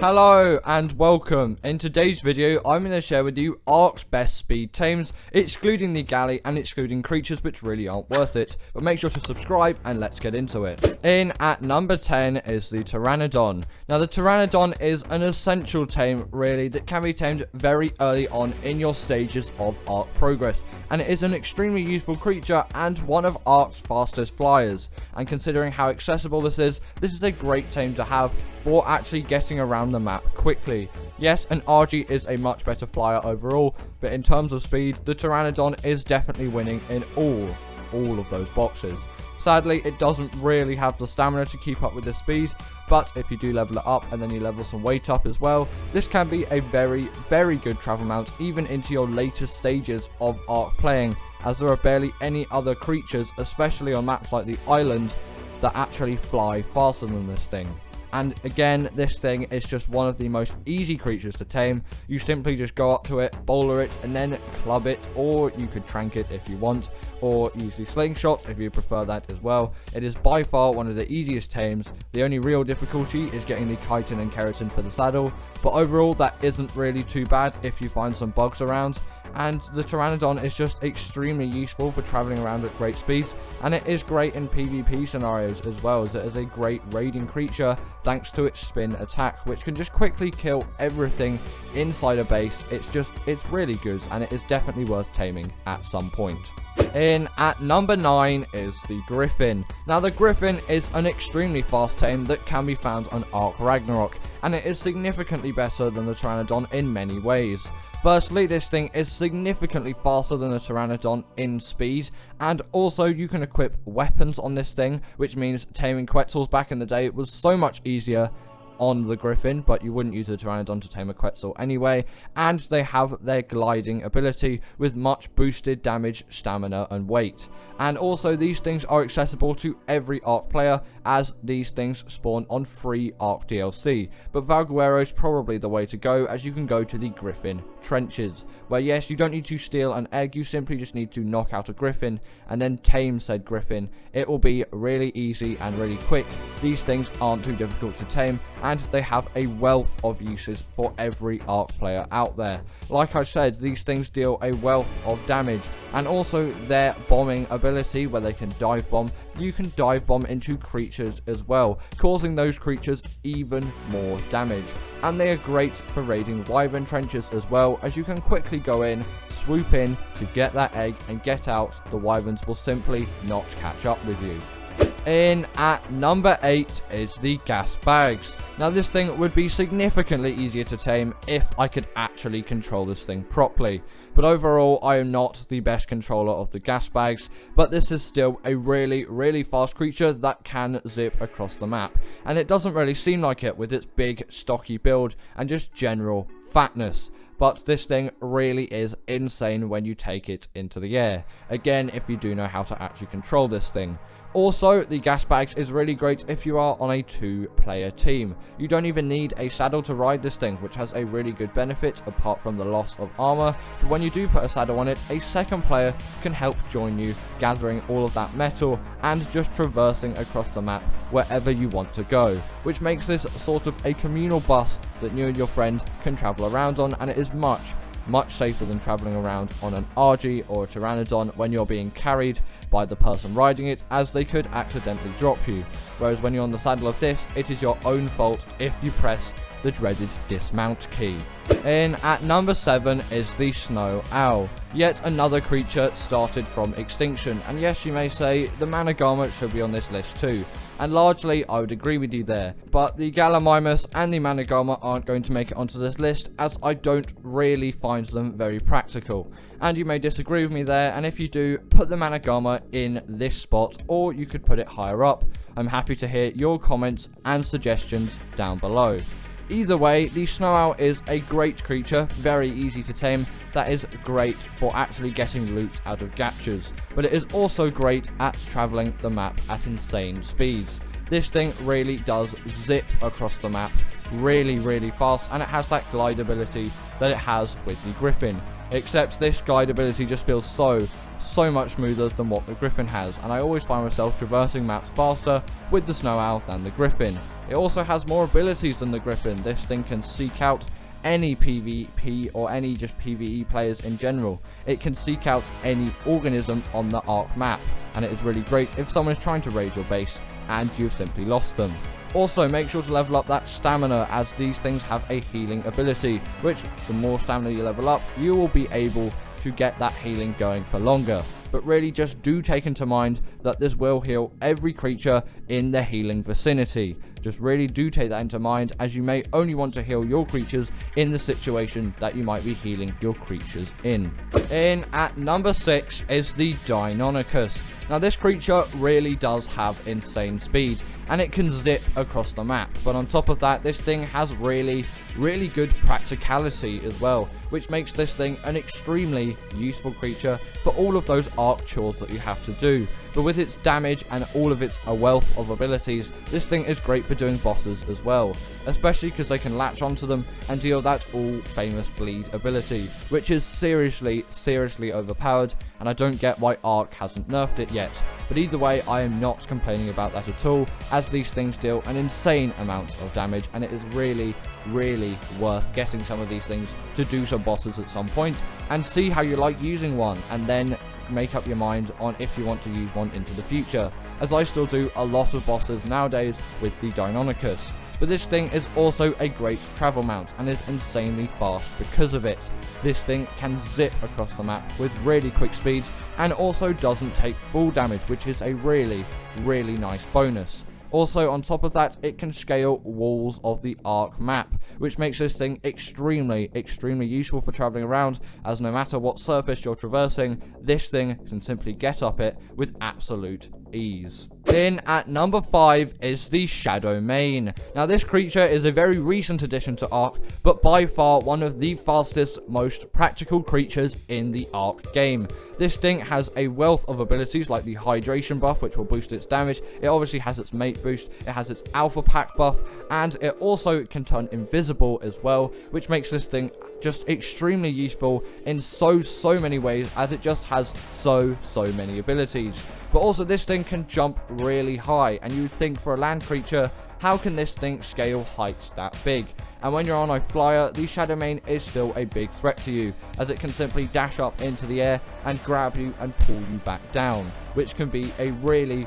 Hello and welcome. In today's video, I'm going to share with you Ark's best speed tames, excluding the galley and excluding creatures which really aren't worth it. But make sure to subscribe and let's get into it. In at number 10 is the Pteranodon. Now the Pteranodon is an essential tame really that can be tamed very early on in your stages of Ark progress. And it is an extremely useful creature and one of Ark's fastest flyers. And considering how accessible this is a great tame to have for actually getting around the map quickly. Yes, an RG is a much better flyer overall, but in terms of speed, the Pteranodon is definitely winning in all of those boxes. Sadly, it doesn't really have the stamina to keep up with the speed, but if you do level it up and then you level some weight up as well, this can be a very good travel mount even into your latest stages of Ark playing, as there are barely any other creatures, especially on maps like the island, that actually fly faster than this thing. And again, this thing is just one of the most easy creatures to tame. You simply just go up to it, bowler it, and then club it, or you could trank it if you want, or use the slingshot if you prefer that as well. It is by far one of the easiest tames. The only real difficulty is getting the chitin and keratin for the saddle, but overall that isn't really too bad if you find some bugs around. And the Pteranodon is just extremely useful for traveling around at great speeds, and it is great in PvP scenarios as well, as it is a great raiding creature thanks to its spin attack, which can just quickly kill everything inside a base. It's really good, and it is definitely worth taming at some point. In at number 9 is the Griffin. Now the Griffin is an extremely fast tame that can be found on Ark Ragnarok, and it is significantly better than the Pteranodon in many ways. Firstly, this thing is significantly faster than the Pteranodon in speed, and also you can equip weapons on this thing, which means taming Quetzals back in the day was so much easier on the Griffin, but you wouldn't use the Pteranodon to tame a Quetzal anyway, and they have their gliding ability with much boosted damage, stamina, and weight. And also these things are accessible to every Ark player, as these things spawn on free Ark DLC, but Valguero is probably the way to go, as you can go to the Griffin trenches, where yes, you don't need to steal an egg, you simply just need to knock out a Griffin and then tame said Griffin. It will be really easy and really quick. These things aren't too difficult to tame, and they have a wealth of uses for every Ark player out there. Like I said, these things deal a wealth of damage, and also their bombing ability, where they can dive bomb. You can dive bomb into creatures as well, causing those creatures even more damage. And they are great for raiding wyvern trenches as well, as you can quickly go in, swoop in to get that egg and get out. The wyverns will simply not catch up with you. In at number 8 is the Gasbags. Now this thing would be significantly easier to tame if I could actually control this thing properly. But overall, I am not the best controller of the Gasbags, but this is still a really fast creature that can zip across the map. And it doesn't really seem like it with its big stocky build and just general fatness. But this thing really is insane when you take it into the air. Again, if you do know how to actually control this thing. Also, the Gasbags is really great if you are on a 2-player team. You don't even need a saddle to ride this thing, which has a really good benefit apart from the loss of armor. But when you do put a saddle on it, a second player can help join you, gathering all of that metal and just traversing across the map wherever you want to go, which makes this sort of a communal bus that you and your friend can travel around on, and it is much safer than traveling around on an RG or a Pteranodon when you're being carried by the person riding it, as they could accidentally drop you. Whereas when you're on the saddle of this, it is your own fault if you press the dreaded dismount key. In at number 7 is the Snow Owl. Yet another creature started from extinction, and yes, you may say the Managama should be on this list too, and largely I would agree with you there, but the Gallimimus and the Managama aren't going to make it onto this list, as I don't really find them very practical. And you may disagree with me there, and if you do, put the Managama in this spot, or you could put it higher up. I'm happy to hear your comments and suggestions down below. Either way, the Snow Owl is a great creature, very easy to tame, that is great for actually getting loot out of gachas, but it is also great at traveling the map at insane speeds. This thing really does zip across the map really fast, and it has that glide ability that it has with the Griffin, except this glide ability just feels so much smoother than what the Griffin has, and I always find myself traversing maps faster with the Snow Owl than the Griffin. It also has more abilities than the Griffin. This thing can seek out any PvP or any just PvE players in general. It can seek out any organism on the Ark map, and it is really great if someone is trying to raid your base and you've simply lost them. Also, make sure to level up that stamina, as these things have a healing ability, which the more stamina you level up, you will be able to get that healing going for longer. But really just do take into mind that this will heal every creature in the healing vicinity. Just really do take that into mind, as you may only want to heal your creatures in the situation that you might be healing your creatures in. In at number 6 is the Deinonychus. Now this creature really does have insane speed, and it can zip across the map. But on top of that, this thing has really good practicality as well, which makes this thing an extremely useful creature for all of those Ark chores that you have to do. But with its damage and all of its wealth of abilities, this thing is great for doing bosses as well, especially because they can latch onto them and deal that all famous bleed ability, which is seriously overpowered, and I don't get why Ark hasn't nerfed it yet. But either way, I am not complaining about that at all, as these things deal an insane amount of damage, and it is really worth getting some of these things to do some bosses at some point and see how you like using one, and then make up your mind on if you want to use one into the future, as I still do a lot of bosses nowadays with the Deinonychus. But this thing is also a great travel mount and is insanely fast because of it. This thing can zip across the map with really quick speeds, and also doesn't take full damage, which is a really nice bonus. Also, on top of that, it can scale walls of the Ark map, which makes this thing extremely useful for traveling around, as no matter what surface you're traversing, this thing can simply get up it with absolute ease. In at number 5 is the Shadowmane. Now this creature is a very recent addition to Ark, but by far one of the fastest, most practical creatures in the Ark game. This thing has a wealth of abilities like the hydration buff, which will boost its damage. It obviously has its mate boost, it has its alpha pack buff, and it also can turn invisible as well, which makes this thing just extremely useful in so many ways, as it just has so many abilities. But also this thing can jump really high, and you would think for a land creature, how can this thing scale heights that big? And when you're on a flyer, the Shadowmane is still a big threat to you, as it can simply dash up into the air and grab you and pull you back down, which can be a really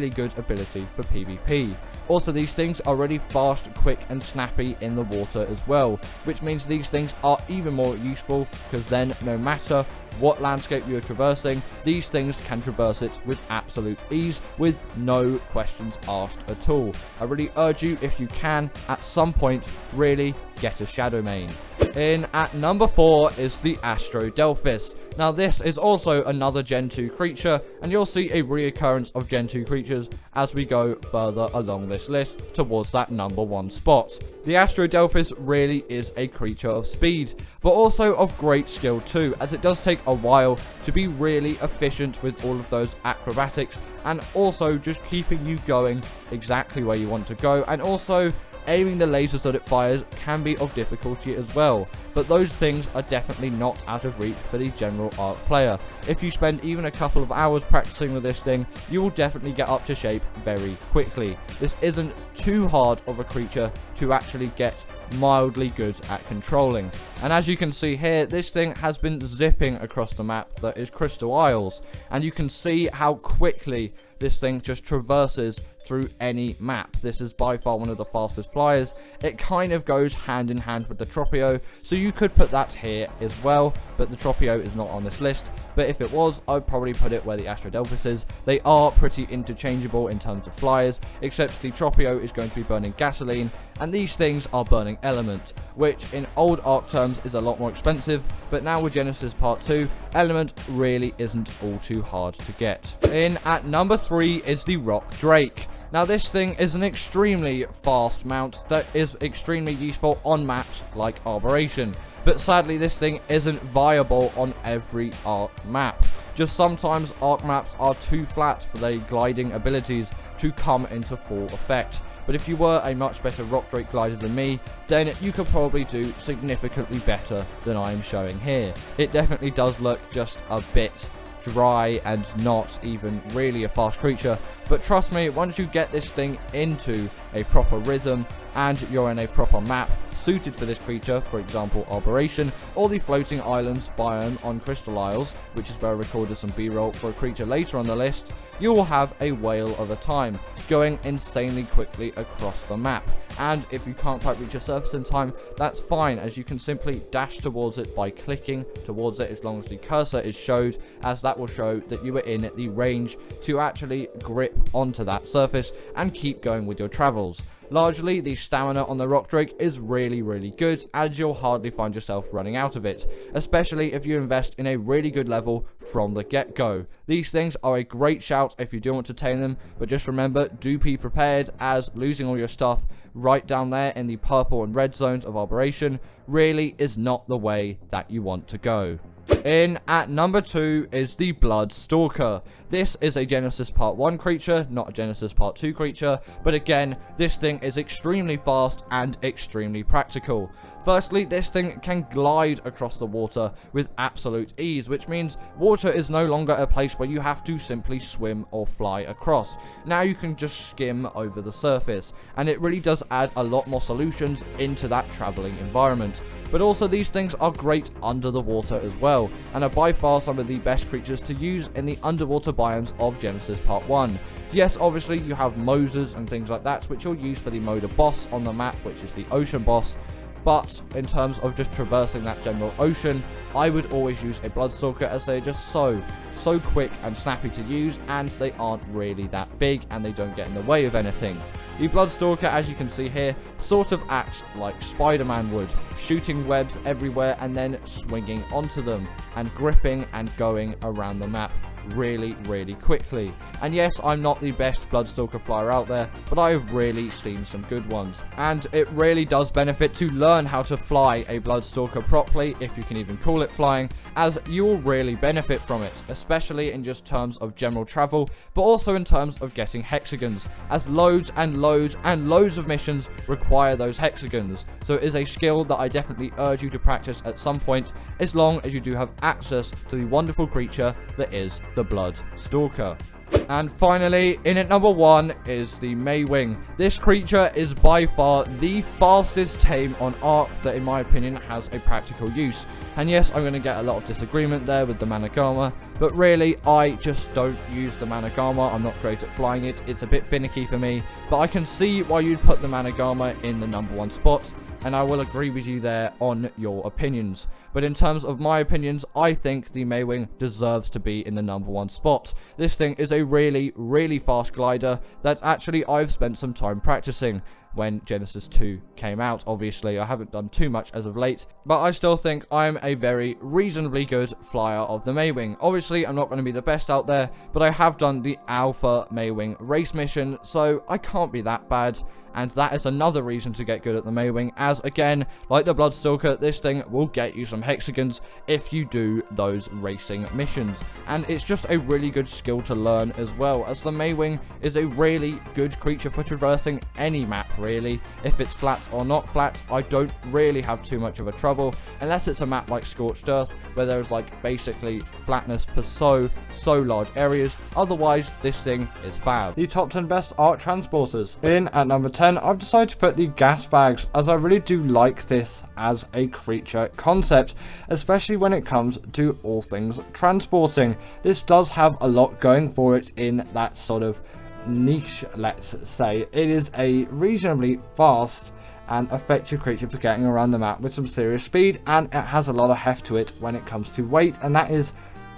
good ability for PvP. Also, these things are really fast, quick and snappy in the water as well, which means these things are even more useful, because then no matter what landscape you're traversing, these things can traverse it with absolute ease, with no questions asked at all. I really urge you, if you can, at some point, really get a Shadowmane. In at number 4 is the Astrodelphis. Now this is also another Gen 2 creature, and you'll see a reoccurrence of Gen 2 creatures as we go further along this list towards that number 1 spot. The Astrodelphis really is a creature of speed, but also of great skill too, as it does take a while to be really efficient with all of those acrobatics, and also just keeping you going exactly where you want to go, and also aiming the lasers that it fires can be of difficulty as well. But those things are definitely not out of reach for the general Ark player. If you spend even a couple of hours practicing with this thing, you will definitely get up to shape very quickly. This isn't too hard of a creature to actually get mildly good at controlling. And as you can see here, this thing has been zipping across the map that is Crystal Isles, and you can see how quickly this thing just traverses through any map. This is by far one of the fastest flyers. It kind of goes hand in hand with the Tropio, so you could put that here as well, but the Tropio is not on this list. But if it was, I'd probably put it where the Astrodelphis is. They are pretty interchangeable in terms of flyers, except the Tropio is going to be burning gasoline, and these things are burning element, which in old Ark terms is a lot more expensive, but now with Genesis Part 2, element really isn't all too hard to get. In at number 3 is the Rock Drake. Now this thing is an extremely fast mount that is extremely useful on maps like Arboration, but sadly this thing isn't viable on every Ark map. Just sometimes Ark maps are too flat for their gliding abilities to come into full effect. But if you were a much better Rock Drake glider than me, then you could probably do significantly better than I am showing here. It definitely does look just a bit dry and not even really a fast creature. But trust me, once you get this thing into a proper rhythm and you're in a proper map suited for this creature, for example Arboration, or the Floating Islands biome on Crystal Isles, which is where I recorded some B-roll for a creature later on the list, you will have a whale of a time, going insanely quickly across the map. And if you can't quite reach a surface in time, that's fine, as you can simply dash towards it by clicking towards it as long as the cursor is showed, as that will show that you are in the range to actually grip onto that surface and keep going with your travels. Largely, the stamina on the Rock Drake is really good, as you'll hardly find yourself running out of it, especially if you invest in a really good level from the get-go. These things are a great shout if you do want to tame them, but just remember, do be prepared, as losing all your stuff right down there in the purple and red zones of Arboration really is not the way that you want to go. In at number 2 is the Bloodstalker. This is a Genesis Part 1 creature, not a Genesis Part 2 creature, but again, this thing is extremely fast and extremely practical. Firstly, this thing can glide across the water with absolute ease, which means water is no longer a place where you have to simply swim or fly across. Now you can just skim over the surface, and it really does add a lot more solutions into that traveling environment. But also, these things are great under the water as well, and are by far some of the best creatures to use in the underwater biomes of Genesis Part 1. Yes, obviously you have Moses and things like that, which you'll use for the Moda boss on the map, which is the ocean boss. But in terms of just traversing that general ocean, I would always use a Bloodstalker, as they're just so quick and snappy to use, and they aren't really that big, and they don't get in the way of anything. The Bloodstalker, as you can see here, sort of acts like Spider-Man would, shooting webs everywhere and then swinging onto them and gripping and going around the map really quickly. And yes, I'm not the best Bloodstalker flyer out there, but I have really seen some good ones, and it really does benefit to learn how to fly a Bloodstalker properly, if you can even call it flying, as you will really benefit from it, especially in just terms of general travel, but also in terms of getting hexagons, as loads of missions require those hexagons. So it is a skill that I definitely urge you to practice at some point, as long as you do have access to the wonderful creature that is the Bloodstalker. And finally, in at number 1 is the Maewing. This creature is by far the fastest tame on Ark that, in my opinion, has a practical use. And yes, I'm going to get a lot of disagreement there with the Managama, but really, I just don't use the Managama. I'm not great at flying it. It's a bit finicky for me, but I can see why you'd put the Managama in the number 1 spot, and I will agree with you there on your opinions. But in terms of my opinions, I think the Maewing deserves to be in the number 1 spot. This thing is a really fast glider that actually I've spent some time practicing when Genesis 2 came out. Obviously, I haven't done too much as of late, but I still think I'm a very reasonably good flyer of the Maewing. Obviously, I'm not going to be the best out there, but I have done the Alpha Maewing race mission, so I can't be that bad. And that is another reason to get good at the Maewing, as again, like the Bloodstalker, this thing will get you some hexagons if you do those racing missions. And it's just a really good skill to learn as well, as the Maewing is a really good creature for traversing any map, really. If it's flat or not flat, I don't really have too much of a trouble, unless it's a map like Scorched Earth, where there is like basically flatness for so large areas. Otherwise, this thing is fab. The top 10 best Ark transporters. In at number 10, I've decided to put the Gasbags, as I really do like this as a creature concept, especially when it comes to all things transporting. This does have a lot going for it in that sort of niche, let's say. It is a reasonably fast and effective creature for getting around the map with some serious speed, and it has a lot of heft to it when it comes to weight, and that is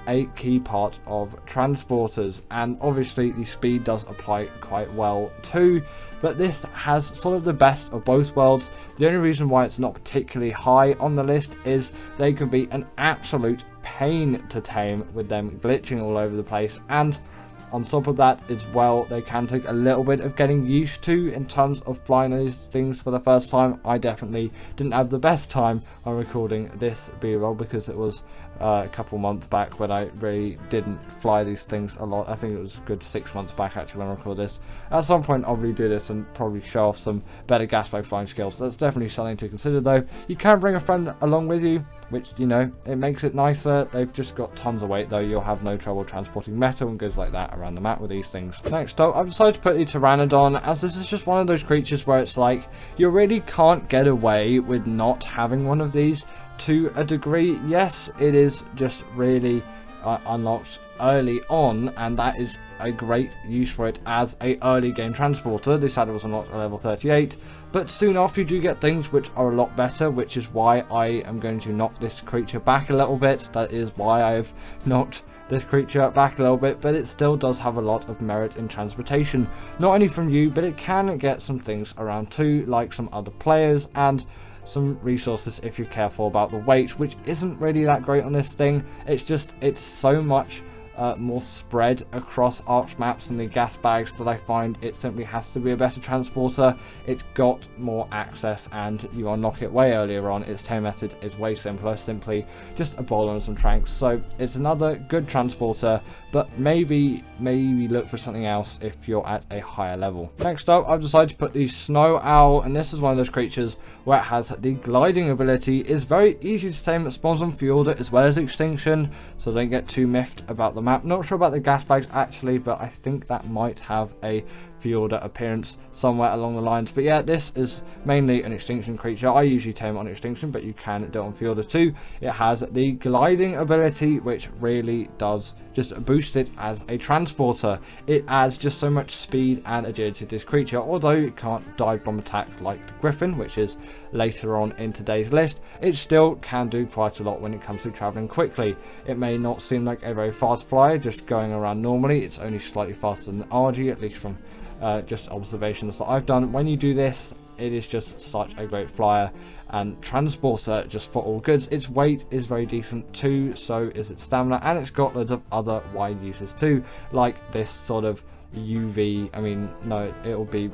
a key part of transporters. And obviously the speed does apply quite well too, but this has sort of the best of both worlds. The only reason why it's not particularly high on the list is they can be an absolute pain to tame with them glitching all over the place, and on top of that as well, they can take a little bit of getting used to in terms of flying these things for the first time. I definitely didn't have the best time on recording this B-roll, because it was a couple months back when I really didn't fly these things a lot. I think it was a good 6 months back actually when I record this. At some point I'll redo this and probably show off some better Gasbag flying skills. That's definitely something to consider though. You can bring a friend along with you, which, you know, it makes it nicer. They've just got tons of weight though. You'll have no trouble transporting metal and goods like that around the map with these things. Next up, I've decided to put the Pteranodon, as this is just one of those creatures where it's like, you really can't get away with not having one of these to a degree. Yes, it is just really unlocked early on, and that is a great use for it as a early game transporter. This had was unlocked at level 38, but soon after you do get things which are a lot better, which is why I am going to knock this creature back a little bit. That is why I've knocked this creature back a little bit, but it still does have a lot of merit in transportation, not only from you, but it can get some things around too, like some other players and some resources if you're careful about the weight, which isn't really that great on this thing. It's so much more spread across Ark maps than the Gasbags that I find it simply has to be a better transporter. It's got more access and you unlock it way earlier on. Its tame method is way simpler, simply just a bowl and some tranks. So it's another good transporter, but maybe look for something else if you're at a higher level. Next up, I've decided to put the Snow Owl, and this is one of those creatures where it has the gliding ability. It's very easy to tame. It spawns on Fjorda as well as Extinction, so don't get too miffed about the map. Not sure about the Gasbags actually, but I think that might have a Fjorda appearance somewhere along the lines. But yeah, this is mainly an Extinction creature. I usually tame it on Extinction, but you can do it on Fjorda too. It has the gliding ability, which really does just boost it as a transporter. It adds just so much speed and agility to this creature, although it can't dive bomb attack like the Griffin, which is later on in today's list. It still can do quite a lot when it comes to traveling quickly. It may not seem like a very fast flyer just going around normally. It's only slightly faster than RG, at least from just observations that I've done. When you do this, it is just such a great flyer and transporter just for all goods. Its weight is very decent too, so is its stamina, and it's got loads of other wide uses too, like this sort of UV, I mean, no, it'll be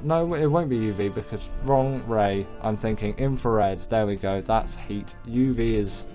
no, it won't be UV because wrong ray. I'm thinking infrared. There we go. That's heat. UV is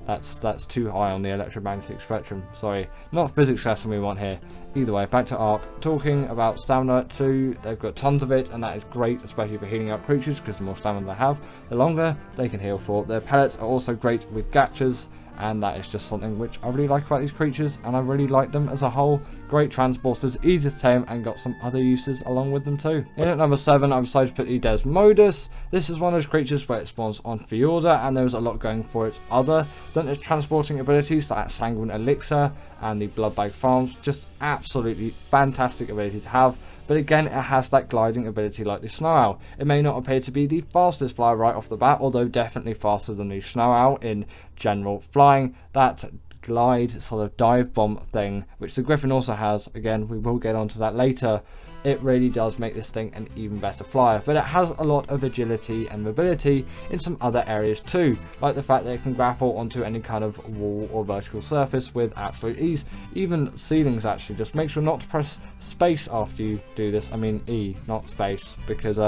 that's too high on the electromagnetic spectrum. Sorry, not physics lesson we want here. Either way, back to Ark. Talking about stamina too, they've got tons of it, and that is great, especially for healing up creatures, because the more stamina they have, the longer they can heal for. Their pellets are also great with gachas, and that is just something which I really like about these creatures, and I really like them as a whole. Great transporters, easy to tame, and got some other uses along with them too. In at number 7, I've decided to put the Desmodus. This is one of those creatures where it spawns on Fjorda, and there's a lot going for it other than its transporting abilities, like Sanguine Elixir and the Bloodbag Farms. Just absolutely fantastic ability to have. But again, it has that gliding ability like the Snow Owl. It may not appear to be the fastest flyer right off the bat, although definitely faster than the Snow Owl in general flying. That glide sort of dive bomb thing, which the Griffin also has, again, we will get onto that later. It really does make this thing an even better flyer, but it has a lot of agility and mobility in some other areas too, like the fact that it can grapple onto any kind of wall or vertical surface with absolute ease, even ceilings actually. Just make sure not to press space after you do this, I mean E, not space, because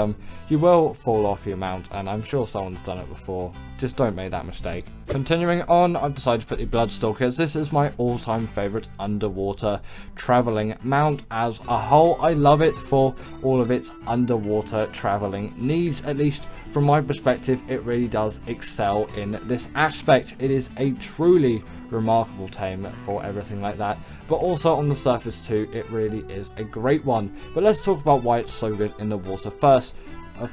you will fall off your mount, and I'm sure someone's done it before. Just don't make that mistake. Continuing on, I've decided to put the Bloodstalker. This is my all-time favourite underwater travelling mount as a whole. I love it for all of its underwater travelling needs. At least from my perspective, it really does excel in this aspect. It is a truly remarkable tame for everything like that, but also on the surface too, it really is a great one. But let's talk about why it's so good in the water first.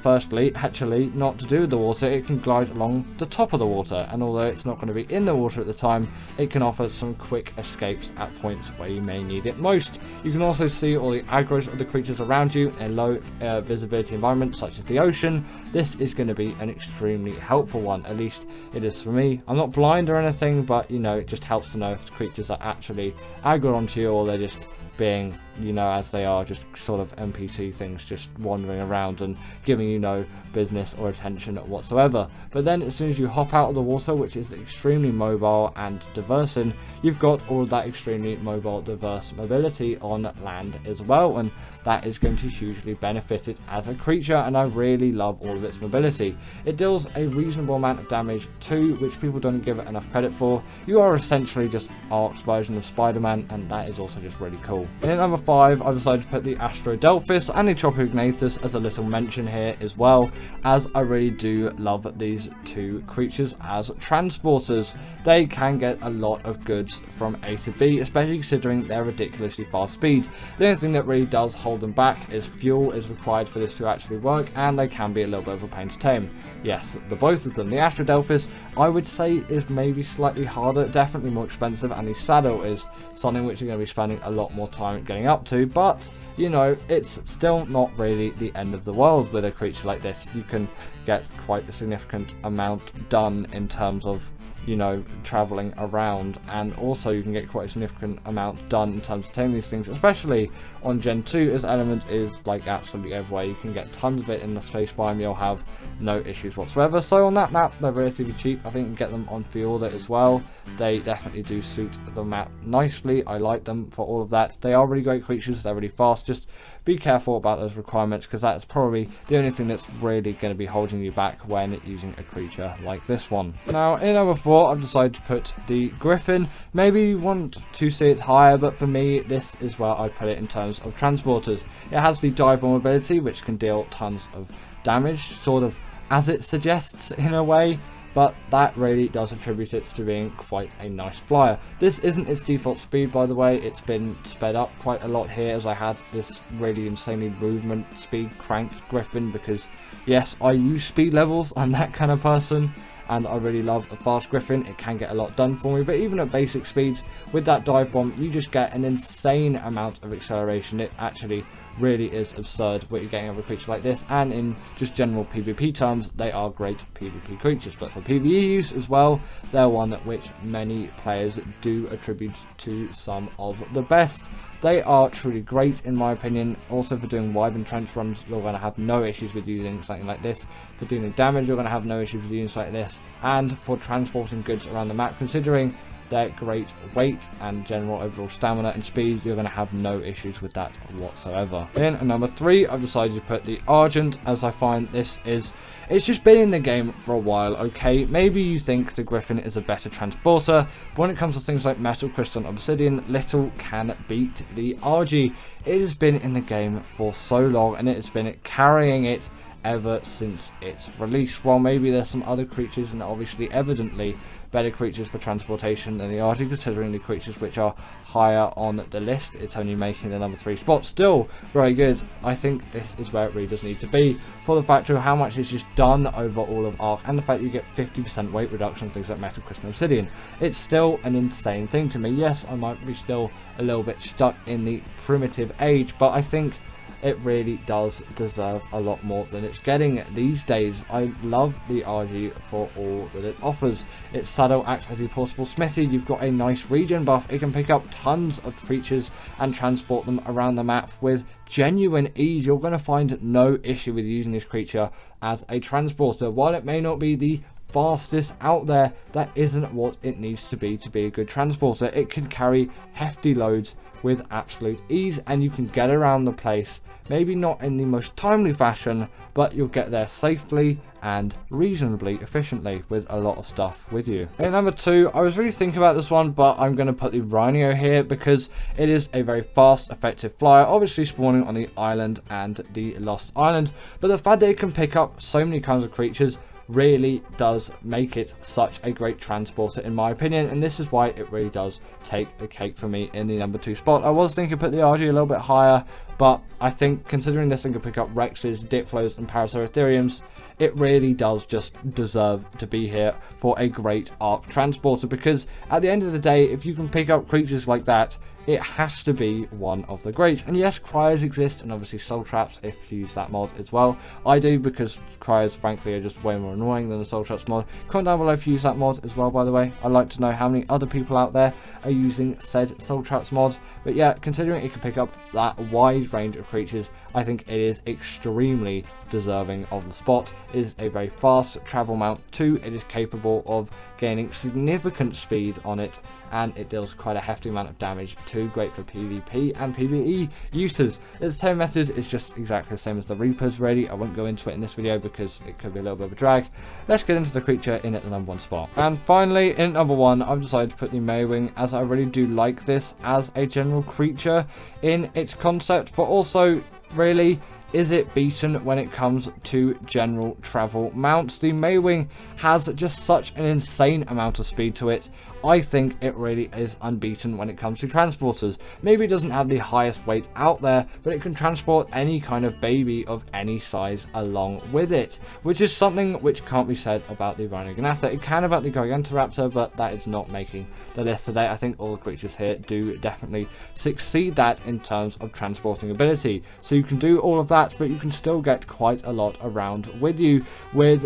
Firstly, actually, not to do with the water, it can glide along the top of the water, and although it's not going to be in the water at the time, it can offer some quick escapes at points where you may need it most. You can also see all the aggros of the creatures around you in low visibility environments such as the ocean. This is going to be an extremely helpful one, at least it is for me. I'm not blind or anything, but you know, it just helps to know if the creatures are actually aggroed onto you or they're just being you know, as they are just sort of NPC things just wandering around and giving you no business or attention whatsoever. But then as soon as you hop out of the water, which is extremely mobile and diverse, and you've got all of that extremely mobile, diverse mobility on land as well, and that is going to hugely benefit it as a creature, and I really love all of its mobility. It deals a reasonable amount of damage too, which people don't give it enough credit for. You are essentially just Ark's version of Spider-Man, and that is also just really cool. And at number 5, I decided to put the Astrodelphis and the Tropognathus as a little mention here as well, as I really do love these two creatures as transporters. They can get a lot of goods from A to B, especially considering their ridiculously fast speed. The only thing that really does hold them back is fuel is required for this to actually work, and they can be a little bit of a pain to tame. Yes, the both of them. The Astrodelphis, I would say, is maybe slightly harder, definitely more expensive, and the saddle is something which you're going to be spending a lot more time getting up to, but you know, it's still not really the end of the world with a creature like this. You can get quite a significant amount done in terms of, you know, traveling around, and also you can get quite a significant amount done in terms of taming these things, especially on Gen 2, as element is like absolutely everywhere. You can get tons of it in the space biome, you'll have no issues whatsoever. So on that map, they're relatively cheap. I think you can get them on Fiorda as well. They definitely do suit the map nicely. I like them for all of that. They are really great creatures, they're really fast. Just be careful about those requirements, because that's probably the only thing that's really going to be holding you back when using a creature like this one. Now in number 4, I've decided to put the Griffin. Maybe you want to see it higher, but for me this is where I put it in terms of transporters. It has the dive bomb ability, which can deal tons of damage, sort of as it suggests in a way, but that really does attribute it to being quite a nice flyer. This isn't its default speed, by the way. It's been sped up quite a lot here, as I had this really insanely movement speed cranked Griffin, because yes, I use speed levels, I'm that kind of person, and I really love a fast Griffin. It can get a lot done for me, but even at basic speeds, with that dive bomb, you just get an insane amount of acceleration. It actually really is absurd what you're getting of a creature like this, and in just general PvP terms, they are great PvP creatures. But for PvE use as well, they're one which many players do attribute to some of the best. They are truly great in my opinion. Also for doing Wyvern trench runs, you're going to have no issues with using something like this. For dealing damage, you're going to have no issues with using something like this. And for transporting goods around the map, considering their great weight and general overall stamina and speed, you're going to have no issues with that whatsoever. In at number 3, I've decided to put the Argent, as I find this is, it's just been in the game for a while, okay? Maybe you think the Griffin is a better transporter, but when it comes to things like Metal, Crystal and Obsidian, little can beat the RG. It has been in the game for so long, and it has been carrying it ever since its release. While maybe there's some other creatures, and obviously evidently better creatures for transportation than the RG, considering the creatures which are higher on the list, it's only making the number 3 spot. Still very good. I think this is where it really does need to be, for the fact of how much is just done over all of Ark, and the fact you get 50% weight reduction on things like Metal, Crystal and Obsidian. It's still an insane thing to me. Yes, I might be still a little bit stuck in the primitive age, but I think it really does deserve a lot more than it's getting these days. I love the RG for all that it offers. Its saddle acts as a portable smithy. You've got a nice regen buff. It can pick up tons of creatures and transport them around the map with genuine ease. You're going to find no issue with using this creature as a transporter. While it may not be the fastest out there, that isn't what it needs to be a good transporter. It can carry hefty loads with absolute ease, and you can get around the place, maybe not in the most timely fashion, but you'll get there safely and reasonably efficiently with a lot of stuff with you. In number 2, I was really thinking about this one, but I'm going to put the Rhino here because it is a very fast, effective flyer, obviously spawning on the island and the Lost Island, but the fact that it can pick up so many kinds of creatures really does make it such a great transporter in my opinion, and this is why it really does take the cake for me in the number 2 spot. I was thinking put the RG a little bit higher, but I think considering this thing can pick up Rexes, Diplos and Paraceratheriums, it really does just deserve to be here for a great Ark transporter, because at the end of the day, if you can pick up creatures like that, it has to be one of the greats. And yes, cryos exist, and obviously soul traps if you use that mod as well. I do, because cryos frankly are just way more annoying than the soul traps mod. Comment down below if you use that mod as well, by the way. I'd like to know how many other people out there are using said soul traps mod. But yeah, considering it can pick up that wide range of creatures, I think it is extremely deserving of the spot. It is a very fast travel mount too. It is capable of gaining significant speed on it, and it deals quite a hefty amount of damage too. Great for PvP and PvE uses. Its tame method is just exactly the same as the Reapers really. I won't go into it in this video because it could be a little bit of a drag. Let's get into the creature in at the number 1 spot. And finally, in at number 1, I've decided to put the Maewing, as I really do like this as a general creature in its concept, but also really, is it beaten when it comes to general travel mounts? The Maewing has just such an insane amount of speed to it. I think it really is unbeaten when it comes to transporters. Maybe it doesn't have the highest weight out there, but it can transport any kind of baby of any size along with it, which is something which can't be said about the Rhinognatha. It can about the Gigantoraptor, but that is not making the list today. I think all the creatures here do definitely succeed that in terms of transporting ability. So you can do all of that, but you can still get quite a lot around with you with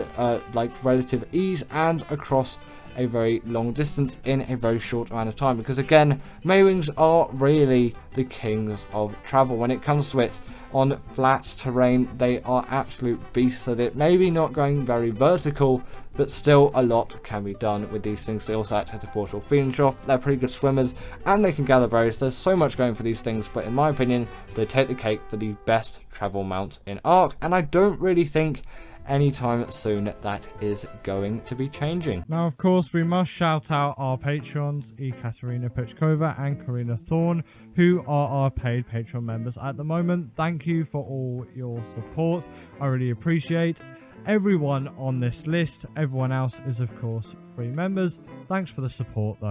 like relative ease and across a very long distance in a very short amount of time, because again, Maewings are really the kings of travel when it comes to it. On flat terrain, they are absolute beasts at it. Maybe not going very vertical, but still a lot can be done with these things. They also act as a portal feeding trough. They're pretty good swimmers, and they can gather berries. There's so much going for these things, but in my opinion, they take the cake for the best travel mounts in Ark, and I don't really think anytime soon that is going to be changing. Now, of course, we must shout out our patrons, Ekaterina Pechkova and Karina Thorne, who are our paid Patreon members at the moment. Thank you for all your support. I really appreciate everyone on this list. Everyone else is, of course, free members. Thanks for the support, though.